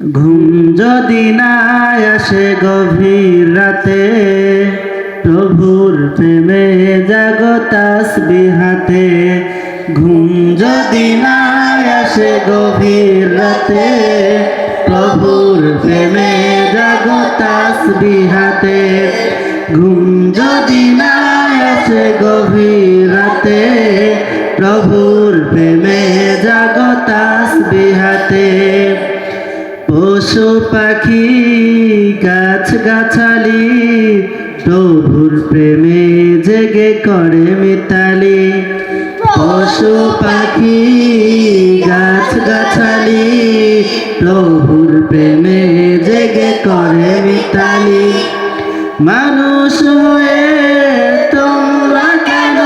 ঘুম যদি না আসে গভীর রাতে, প্রভুর প্রেমে জাগো তাসবিহ হাতে। ঘুম যদি না আসে গভীর রাতে, প্রভুর প্রেমে জাগো তাসবিহ হাতে। ঘুম যদি না আসে গভীর রাতে, প্রভুর প্রেমে জাগো তাসবিহ হাতে। পশু পাখি গাছ গাছালি, প্রভুর প্রেমে জেগে করে মিতালি। পশু পাখি গাছ গাছালি, প্রভুর প্রেমে জেগে করে মিতালি। মানুষ হয়ে তোমরা কেন,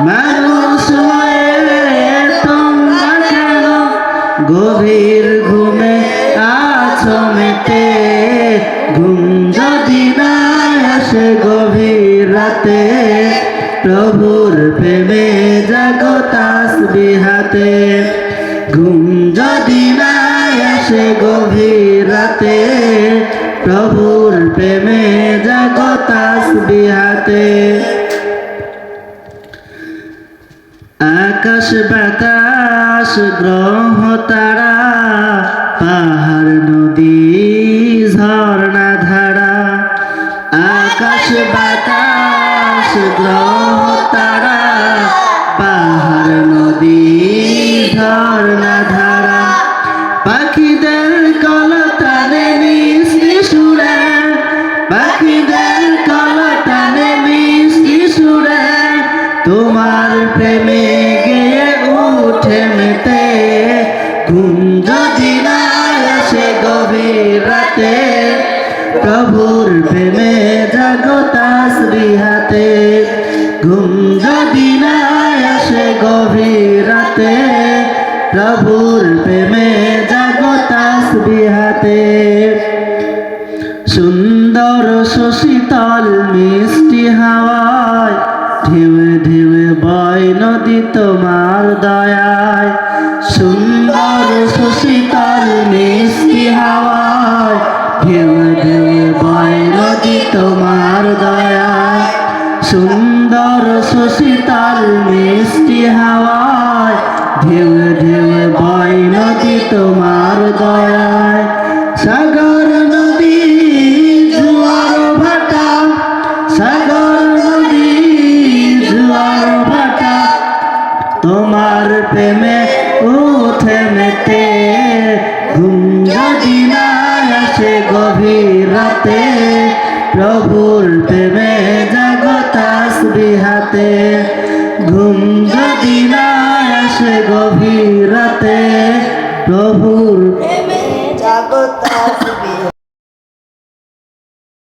মানুষ হয়ে তোমরা কেন গভীর ঘুমে আছো মেতে। ঘুম যদি না আসে গভীর রাতে, প্রভুর প্রেমে জাগো তাসবিহ হাতে। ঘুম যদি না আসে গভীর রাতে, প্রভুর প্রেমে জাগো তাসবিহ হাতে। আকাশ বাতাস গ্রহ তারা, পাহাড় নদী ঝর্ণা ধারা। আকাশ বাতাস গ্রহ তারা, পাহাড় নদী ঝর্ণা ধারা। পাখিদের কলতানে মিষ্টি সুরে, পাখিদের কলতানে মিষ্টি সুরে, তোমার প্রেমে গেয়ে উঠে মেতে। ঘুম যদি না আসে গভীর রাতে, প্রভুর প্রেমে জাগো তাসবিহ হাতে। ঘুম যদি না আসে গভীর রাতে, প্রভুর প্রেমে জাগো তাসবিহ হাতে। সুন্দর সুশীতল মিষ্টি হাওয়ায়, ঢেউয়ে ঢেউয়ে বয় নদী তোমার দয়ায়। সুন্দর সুশীতল মিষ্টি হাওয়ায়, ঢেউয়ে ঢেউয়ে বয় নদী তোমার দয়ায়। সুন্দর সুশীতল মিষ্টি হাওয়ায়, ঢেউয়ে ঢেউয়ে বয় নদী তোমার দয়ায়। সাগর নদী জোয়ার ভাটা, সাগর নদী জোয়ার ভাটা, তোমার প্রেমে উঠে মেতে। ঘুম যদি না আসে গভীর রাতে, প্রভুর প্রেমে জাগো তাসবিহ হাতে। ঘুম যদি না আসে গভীর রাতে, প্রভুর প্রেমে জাগো তাসবিহ